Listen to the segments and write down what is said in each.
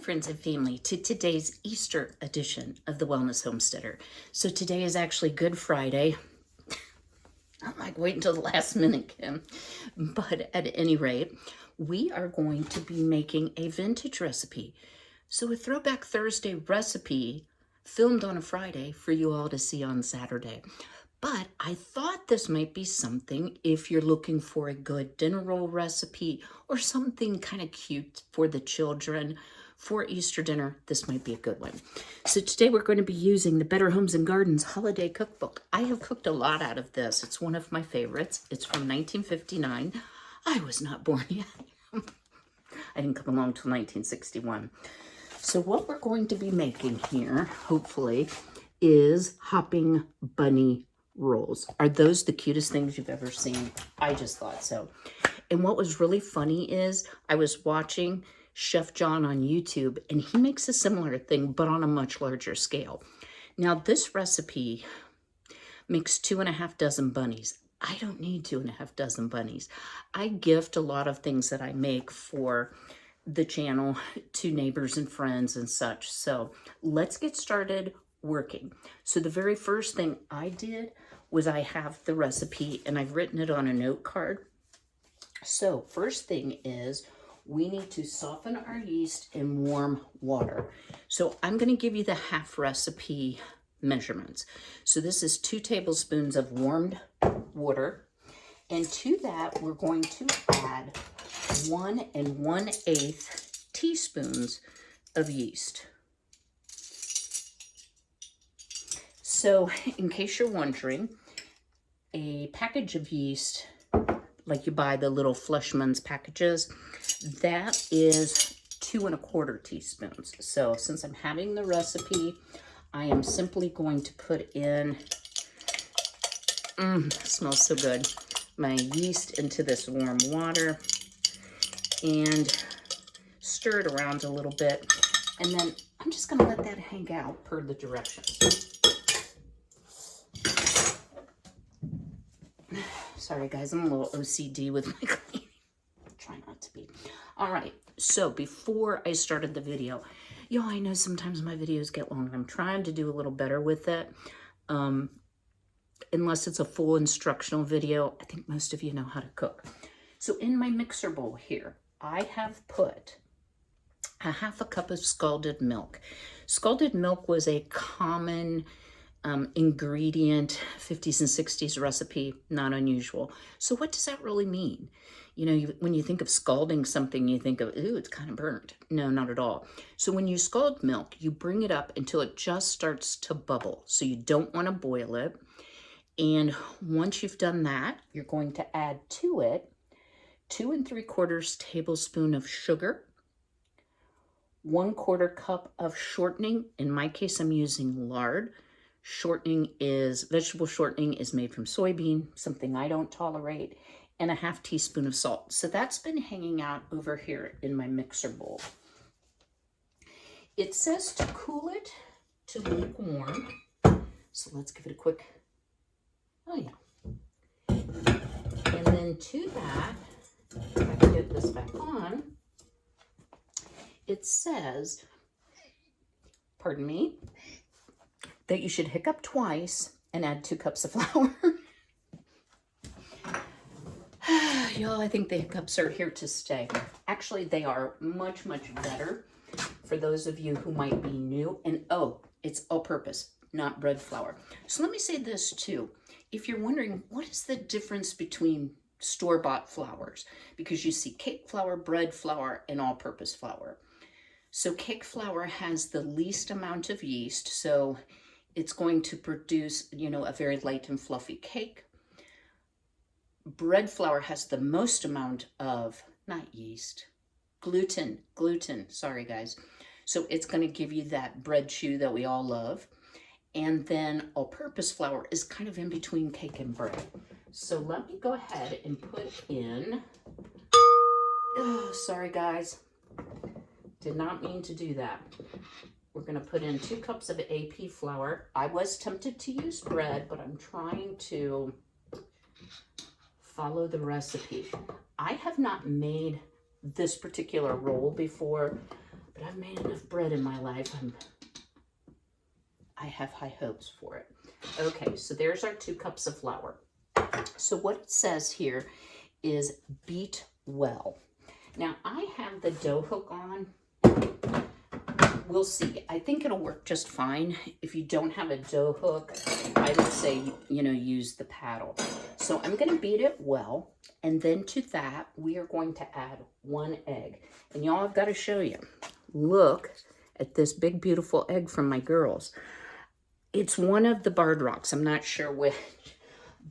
friends and family, to today's Easter edition of the Wellness Homesteader. So today is actually Good Friday. I'm like, wait until the last minute, Kym. But at any rate, we are going to be making a vintage recipe. So a Throwback Thursday recipe filmed on a Friday for you all to see on Saturday. But I thought this might be something if you're looking for a good dinner roll recipe or something kind of cute for the children for Easter dinner. This might be a good one. So today we're going to be using the Better Homes and Gardens Holiday Cookbook. I have cooked a lot out of this. It's one of my favorites. It's from 1959. I was not born yet. I didn't come along till 1961. So what we're going to be making here, hopefully, is hopping bunny rolls. Are those the cutest things you've ever seen? I just thought so. And what was really funny is I was watching Chef John on YouTube, and he makes a similar thing, but on a much larger scale. Now, this recipe makes 2.5 dozen bunnies. I don't need 2.5 dozen bunnies. I gift a lot of things that I make for the channel to neighbors and friends and such. So let's get started working. So the very first thing I did was I have the recipe and I've written it on a note card. So first thing is we need to soften our yeast in warm water. So I'm going to give you the half recipe measurements. So this is 2 tablespoons of warmed water. And to that, we're going to add 1 1/8 teaspoons of yeast. So in case you're wondering, a package of yeast, like you buy the little Fleshman's packages, that is 2 1/4 teaspoons. So since I'm having the recipe, I am simply going to put in, smells so good, my yeast into this warm water and stir it around a little bit. And then I'm just gonna let that hang out per the directions. Sorry guys, I'm a little OCD with my cleaning. Try not to be. All right, so before I started the video, I know sometimes my videos get long. I'm trying to do a little better with it. Unless it's a full instructional video, I think most of you know how to cook. So in my mixer bowl here, I have put a 1/2 cup of scalded milk. Scalded milk was a common ingredient, 50s and 60s recipe, not unusual. So what does that really mean? When you think of scalding something, you think of, ooh, it's kind of burnt. No, not at all. So when you scald milk, you bring it up until it just starts to bubble. So you don't want to boil it. And once you've done that, you're going to add to it 2 3/4 tablespoon of sugar, 1/4 cup of shortening. In my case, I'm using lard. Vegetable shortening is made from soybean, something I don't tolerate, and a 1/2 teaspoon of salt. So that's been hanging out over here in my mixer bowl. It says to cool it to lukewarm. So let's give it a quick, And then to that, if I can get this back on, it says, pardon me, that you should hiccup twice and add 2 cups of flour. Y'all, I think the hiccups are here to stay. Actually, they are much, much better for those of you who might be new. And it's all-purpose, not bread flour. So let me say this too. If you're wondering, what is the difference between store-bought flours? Because you see cake flour, bread flour, and all-purpose flour. So cake flour has the least amount of yeast, so it's going to produce, a very light and fluffy cake. Bread flour has the most amount of, not yeast, gluten, sorry guys. So it's going to give you that bread chew that we all love. And then all-purpose flour is kind of in between cake and bread. So let me go ahead and put in, sorry guys, did not mean to do that. We're going to put in 2 cups of AP flour. I was tempted to use bread, but I'm trying to follow the recipe. I have not made this particular roll before, but but I've made enough bread in my life. I have high hopes for it. Okay, so there's our 2 cups of flour. So what it says here is beat well. Now I have the dough hook on. We'll see. I think it'll work just fine. If you don't have a dough hook, I would say, you know, use the paddle. So I'm going to beat it well. And then to that, we are going to add 1 egg. And y'all, I've got to show you. Look at this big, beautiful egg from my girls. It's one of the Barred Rocks. I'm not sure which,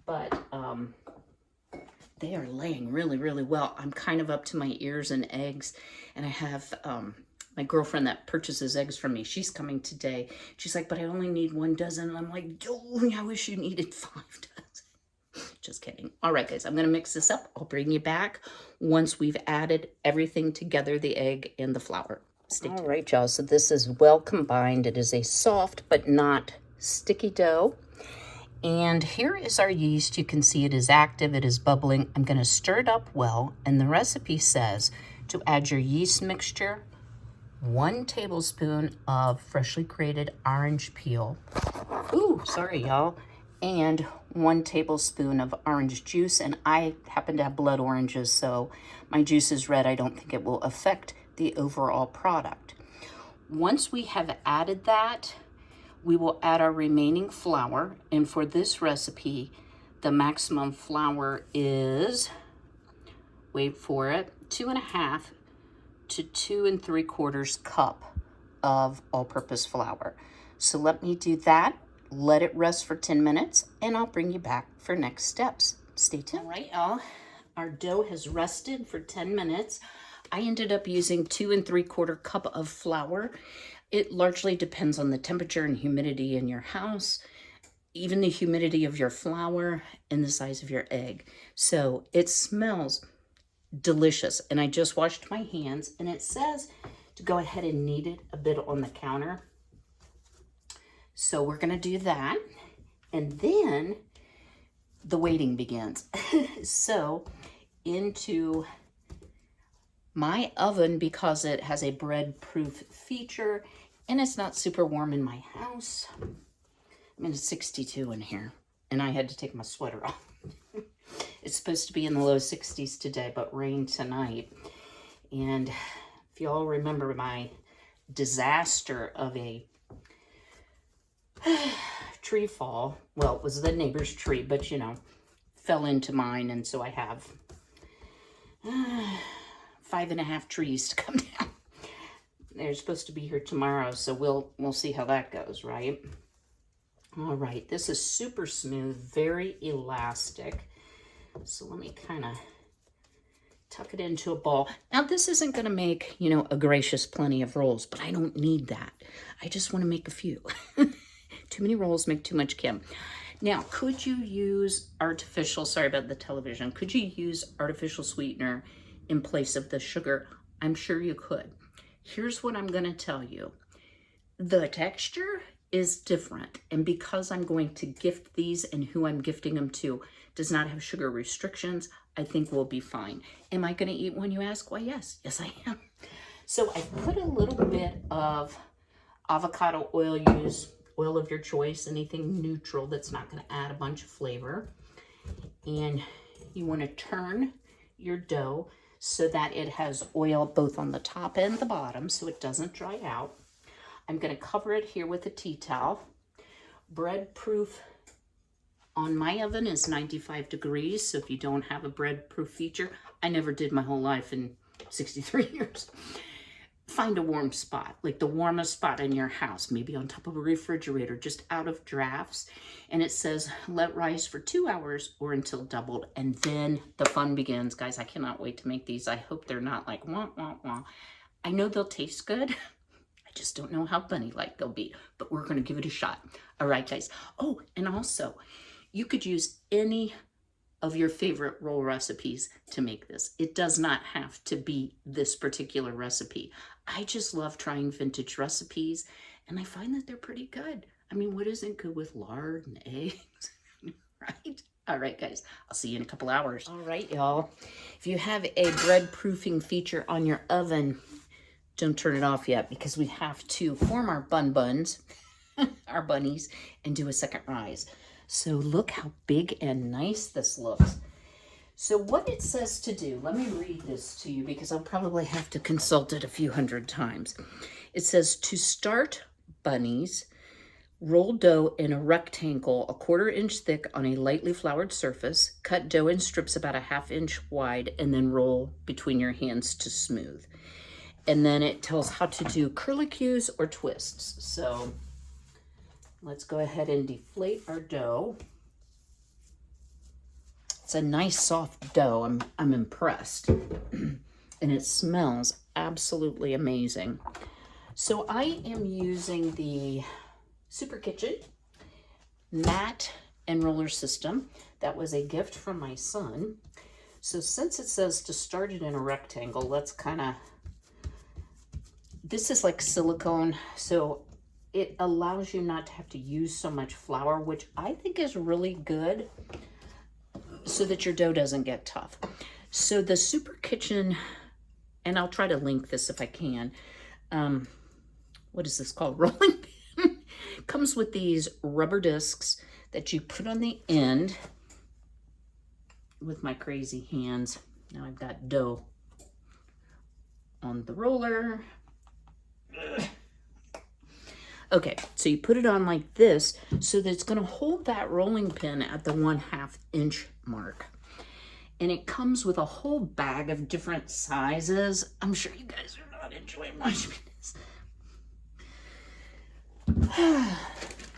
but they are laying really, really well. I'm kind of up to my ears in eggs. And I have my girlfriend that purchases eggs from me. She's coming today. She's like, but I only need 1 dozen. And I'm like, oh, I wish you needed 5 dozen. Just kidding. All right, guys, I'm going to mix this up. I'll bring you back once we've added everything together, the egg and the flour. Stay tuned. All right, y'all, so this is well combined. It is a soft but not sticky dough. And here is our yeast. You can see it is active. It is bubbling. I'm going to stir it up well. And the recipe says to add your yeast mixture, 1 tablespoon of freshly grated orange peel. Ooh, sorry, y'all. And 1 tablespoon of orange juice. And I happen to have blood oranges, so my juice is red. I don't think it will affect the overall product. Once we have added that, we will add our remaining flour. And for this recipe, the maximum flour is, wait for it, 2.5 to 2 3/4 cup of all-purpose flour. So let me do that, let it rest for 10 minutes, and I'll bring you back for next steps. Stay tuned. All right, y'all, our dough has rested for 10 minutes. I ended up using 2 3/4 cup of flour. It largely depends on the temperature and humidity in your house, even the humidity of your flour and the size of your egg. So it smells delicious. And I just washed my hands, and it says to go ahead and knead it a bit on the counter. So we're going to do that. And then the waiting begins. So into my oven, because it has a bread-proof feature and it's not super warm in my house. I mean, it's 62 in here, and I had to take my sweater off. It's supposed to be in the low 60s today, but rain tonight. And if you all remember my disaster of a tree fall, well, it was the neighbor's tree, but you know, fell into mine, and so I have 5.5 trees to come down. They're supposed to be here tomorrow, so we'll see how that goes, right? All right, this is super smooth, very elastic. So let me kind of tuck it into a ball. Now, this isn't going to make, you know, a gracious plenty of rolls, but I don't need that. I just want to make a few. Too many rolls make too much Kym. Now, could you use artificial, sorry about the television, could you use artificial sweetener in place of the sugar? I'm sure you could. Here's what I'm going to tell you. The texture is different, and because I'm going to gift these and who I'm gifting them to does not have sugar restrictions, I think we'll be fine. Am I going to eat one, you ask? Why, yes. Yes, I am. So I put a little bit of avocado oil. Use oil of your choice, anything neutral that's not going to add a bunch of flavor. And you want to turn your dough so that it has oil both on the top and the bottom so it doesn't dry out. I'm going to cover it here with a tea towel. Bread proof on my oven is 95 degrees, so if you don't have a bread proof feature, I never did my whole life in 63 years. Find a warm spot, like the warmest spot in your house, maybe on top of a refrigerator, just out of drafts. And it says, let rise for 2 hours or until doubled. And then the fun begins. Guys, I cannot wait to make these. I hope they're not like, wah, wah, wah. I know they'll taste good. I just don't know how bunny-like they'll be, but we're going to give it a shot. All right, guys. Oh, and also, you could use any of your favorite roll recipes to make this. It does not have to be this particular recipe. I just love trying vintage recipes, and I find that they're pretty good. I mean, what isn't good with lard and eggs, right? All right, guys, I'll see you in a couple hours. All right, y'all. If you have a bread proofing feature on your oven, don't turn it off yet because we have to form our buns, our bunnies, and do a second rise. So look how big and nice this looks. So what it says to do, let me read this to you because I'll probably have to consult it a few hundred times. It says to start bunnies, roll dough in a rectangle 1/4 inch thick on a lightly floured surface. Cut dough in strips about 1/2 inch wide and then roll between your hands to smooth. And then it tells how to do curlicues or twists. So let's go ahead and deflate our dough. It's a nice soft dough. I'm impressed. And it smells absolutely amazing. So I am using the Super Kitchen mat and roller system. That was a gift from my son. So since it says to start it in a rectangle, let's this is like silicone, so it allows you not to have to use so much flour, which I think is really good so that your dough doesn't get tough. So the Super Kitchen, and I'll try to link this if I can. What is this called? Rolling pin. Comes with these rubber discs that you put on the end. With my crazy hands, now I've got dough on the roller. Okay, so you put it on like this so that it's going to hold that rolling pin at the 1/2 inch mark. And it comes with a whole bag of different sizes. I'm sure you guys are not enjoying watching this.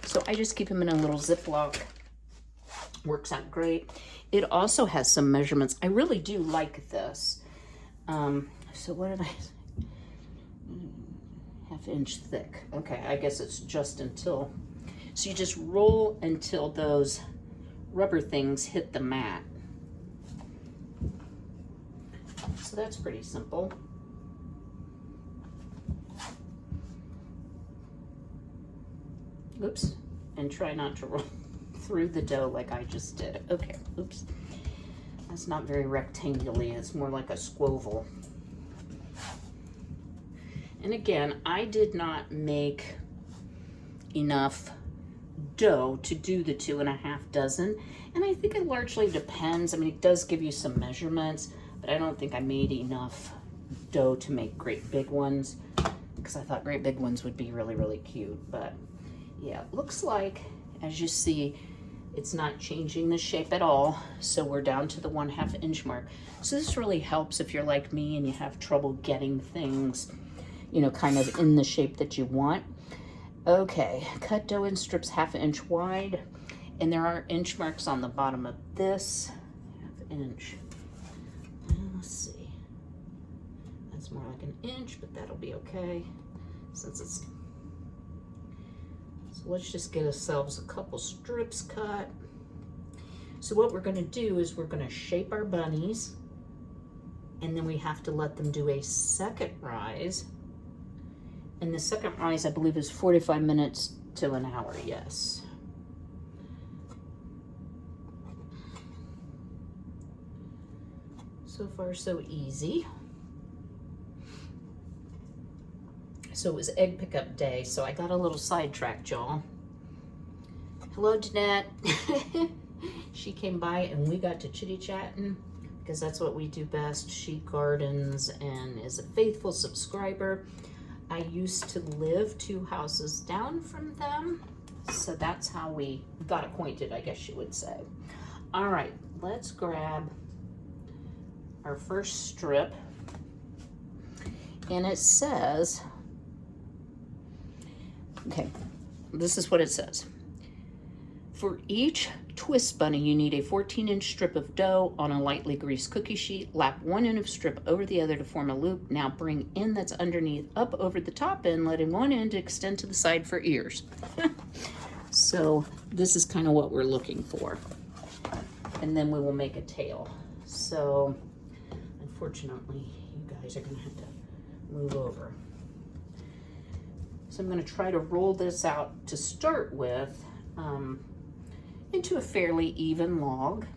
So I just keep them in a little Ziploc. Works out great. It also has some measurements. I really do like this. So what did I say? 1/2 inch thick. Okay, I guess it's just until. So you just roll until those rubber things hit the mat. So that's pretty simple. Oops, and try not to roll through the dough like I just did. Okay, oops. That's not very rectangular, it's more like a squoval. And again, I did not make enough dough to do the 2.5 dozen. And I think it largely depends. I mean, it does give you some measurements, but I don't think I made enough dough to make great big ones because I thought great big ones would be really, really cute. But yeah, it looks like, as you see, it's not changing the shape at all. So we're down to the 1/2 inch mark. So this really helps if you're like me and you have trouble getting things, you know, kind of in the shape that you want. Okay, cut dough in strips 1/2 inch wide. And there are inch marks on the bottom of this 1/2 inch. Let's see. That's more like 1 inch, but that'll be okay since it's. So let's just get ourselves a couple strips cut. So what we're going to do is we're going to shape our bunnies, and then we have to let them do a second rise. And the second rise, I believe, is 45 minutes to an hour. Yes. So far, so easy. So it was egg pickup day, so I got a little sidetracked, y'all. Hello, Jeanette. She came by and we got to chitty-chatting because that's what we do best. She gardens and is a faithful subscriber. I used to live 2 houses down from them, so that's how we got acquainted, I guess you would say. All right, let's grab our first strip, and it says, okay, this is what it says. For each twist bunny, you need a 14-inch strip of dough on a lightly greased cookie sheet. Lap one end of strip over the other to form a loop. Now bring end that's underneath up over the top end, letting one end extend to the side for ears. So this is kind of what we're looking for. And then we will make a tail. So unfortunately, you guys are going to have to move over. So I'm going to try to roll this out to start with into a fairly even log.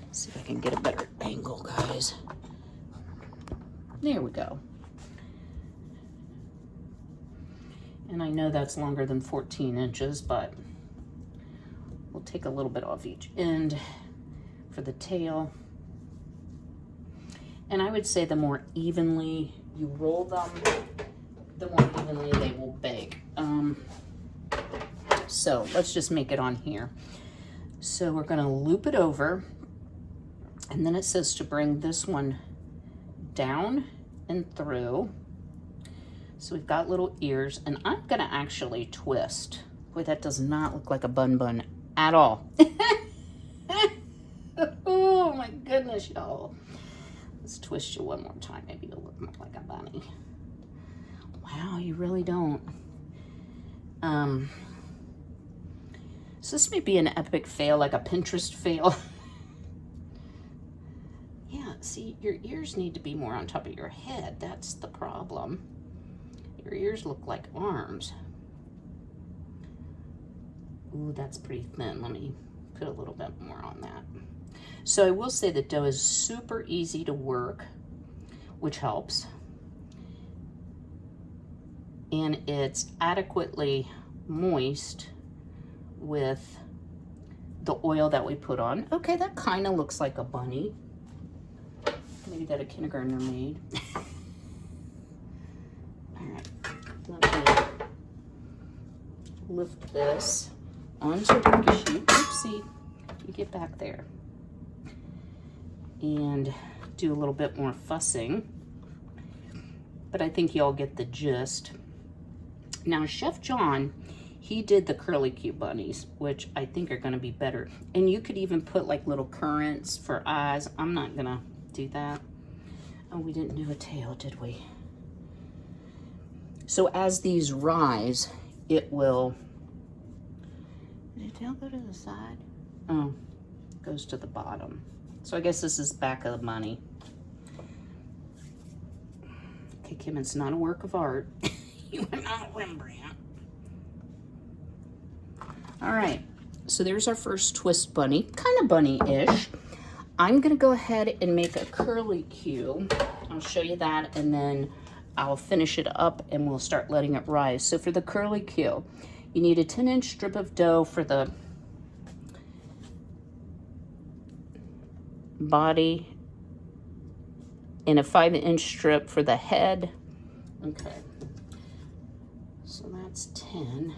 Let's see if I can get a better angle, guys. There we go. And I know that's longer than 14 inches, but we'll take a little bit off each end for the tail. And I would say the more evenly you roll them, the more evenly they will bake. So let's just make it on here. So we're gonna loop it over, and then it says to bring this one down and through. So we've got little ears, and I'm gonna actually twist. Boy, that does not look like a bun at all. Oh my goodness, y'all. Let's twist you one more time. Maybe you'll look more like a bunny. Wow, you really don't. So this may be an epic fail, like a Pinterest fail. Yeah, see, your ears need to be more on top of your head. That's the problem. Your ears look like arms. Ooh, that's pretty thin. Let me put a little bit more on that. So I will say the dough is super easy to work, which helps. And it's adequately moist with the oil that we put on. Okay, that kind of looks like a bunny. Maybe that a kindergartner made. All right, let me lift this onto the cookie sheet. Oopsie, you get back there. And do a little bit more fussing. But I think y'all get the gist. Now, Chef John, he did the curly Q bunnies, which I think are gonna be better. And you could even put like little currants for eyes. I'm not gonna do that. Oh, we didn't do a tail, did we? So as these rise, it will, did the tail go to the side? Oh, it goes to the bottom. So I guess this is back of the bunny. Okay, Kym, it's not a work of art. You are not Rembrandt. All right, so there's our first twist bunny, kind of bunny-ish. I'm gonna go ahead and make a curly Q. I'll show you that, and then I'll finish it up and we'll start letting it rise. So for the curly Q, you need a 10-inch strip of dough for the body and a 5-inch strip for the head. Okay, so that's 10.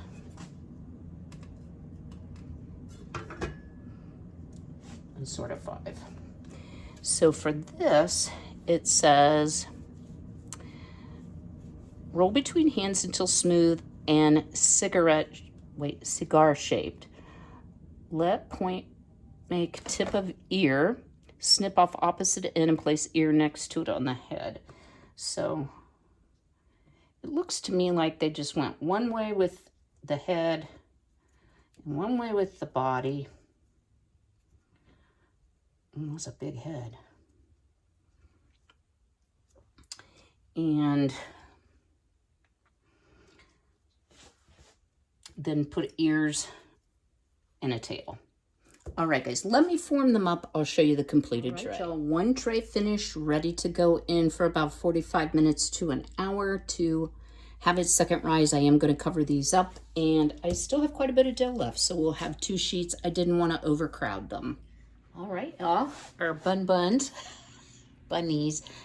And sort of 5. So for this, it says, roll between hands until smooth and cigar shaped. Let point make tip of ear, snip off opposite end and place ear next to it on the head. So it looks to me like they just went one way with the head and one way with the body. That's a big head. And then put ears and a tail. All right, guys, let me form them up. I'll show you the completed tray. So one tray finished, ready to go in for about 45 minutes to an hour to have its second rise. I am going to cover these up, and I still have quite a bit of dough left, so we'll have 2 sheets. I didn't want to overcrowd them. All right, y'all, our bunnies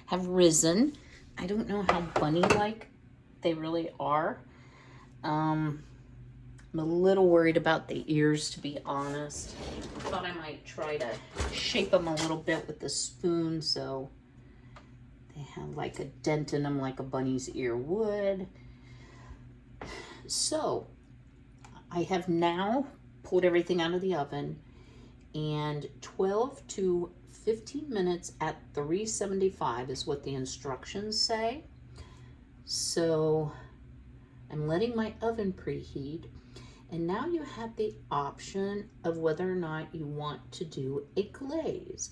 have risen. I don't know how bunny-like they really are. I'm a little worried about the ears, to be honest. I thought I might try to shape them a little bit with the spoon so they have like a dent in them like a bunny's ear would. So I have now pulled everything out of the oven, and 12 to 15 minutes at 375 is what the instructions say. So I'm letting my oven preheat. And now you have the option of whether or not you want to do a glaze.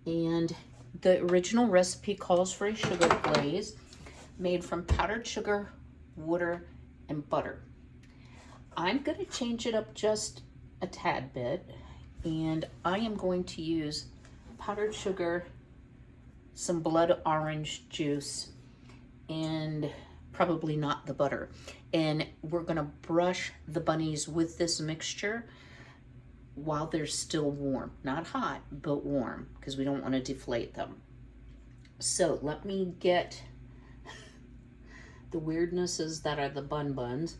And the original recipe calls for a sugar glaze made from powdered sugar, water, and butter. I'm going to change it up just a tad bit, and I am going to use powdered sugar, some blood orange juice, and probably not the butter. And we're gonna brush the bunnies with this mixture while they're still warm. Not hot, but warm, because we don't want to deflate them. So let me get the weirdnesses that are the bun buns.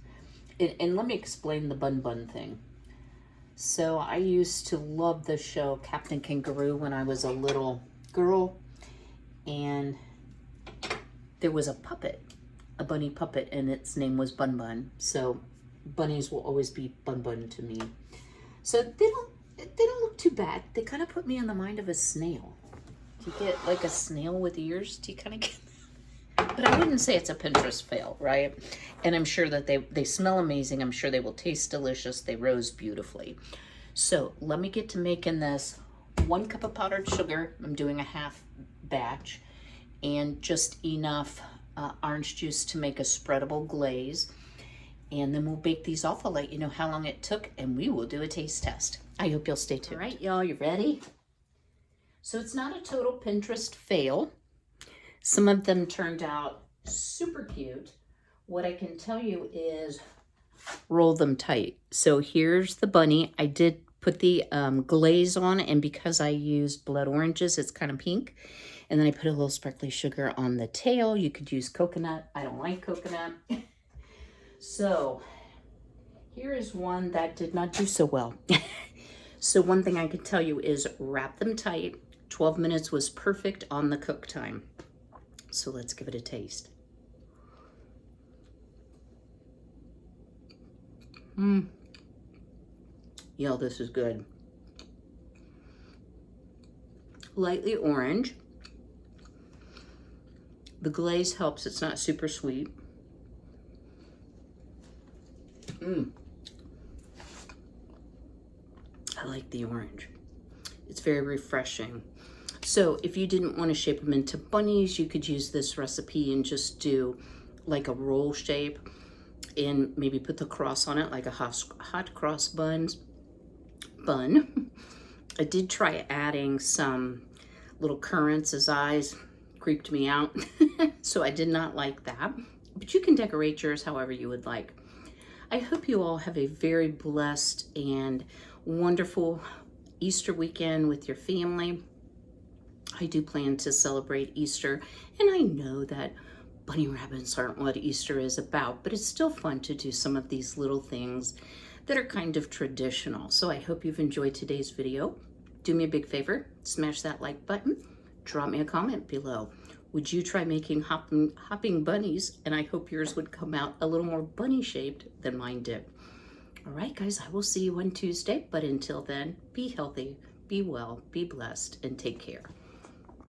And let me explain the bun bun thing. So I used to love the show Captain Kangaroo when I was a little girl, and there was a puppet, a bunny puppet, and its name was Bun Bun. So bunnies will always be Bun Bun to me. So they don't look too bad. They kind of put me in the mind of a snail. Do you get like a snail with ears? Do you kind of get that? But I wouldn't say it's a Pinterest fail, right? And I'm sure that they smell amazing. I'm sure they will taste delicious. They rose beautifully. So let me get to making this. 1 cup of powdered sugar. I'm doing a half batch. And just enough orange juice to make a spreadable glaze. And then we'll bake these off. I'll let you know how long it took, and we will do a taste test. I hope you'll stay tuned. All right, y'all, you ready? So it's not a total Pinterest fail. Some of them turned out super cute. What I can tell you is roll them tight. So here's the bunny. I did put the glaze on, and because I used blood oranges, it's kind of pink. And then I put a little sparkly sugar on the tail. You could use coconut. I don't like coconut. So here is one that did not do so well. So one thing I can tell you is wrap them tight. 12 minutes was perfect on the cook time. So let's give it a taste. Yo, this is good. Lightly orange. The glaze helps. It's not super sweet. I like the orange. It's very refreshing. So if you didn't want to shape them into bunnies, you could use this recipe and just do like a roll shape and maybe put the cross on it like a hot cross bun. I did try adding some little currants as eyes. Creeped me out. So I did not like that. But you can decorate yours however you would like. I hope you all have a very blessed and wonderful Easter weekend with your family. I do plan to celebrate Easter, and I know that bunny rabbits aren't what Easter is about, but it's still fun to do some of these little things that are kind of traditional. So I hope you've enjoyed today's video. Do me a big favor, smash that like button, drop me a comment below. Would you try making hopping bunnies? And I hope yours would come out a little more bunny shaped than mine did. All right, guys, I will see you on Tuesday. But until then, be healthy, be well, be blessed, and take care.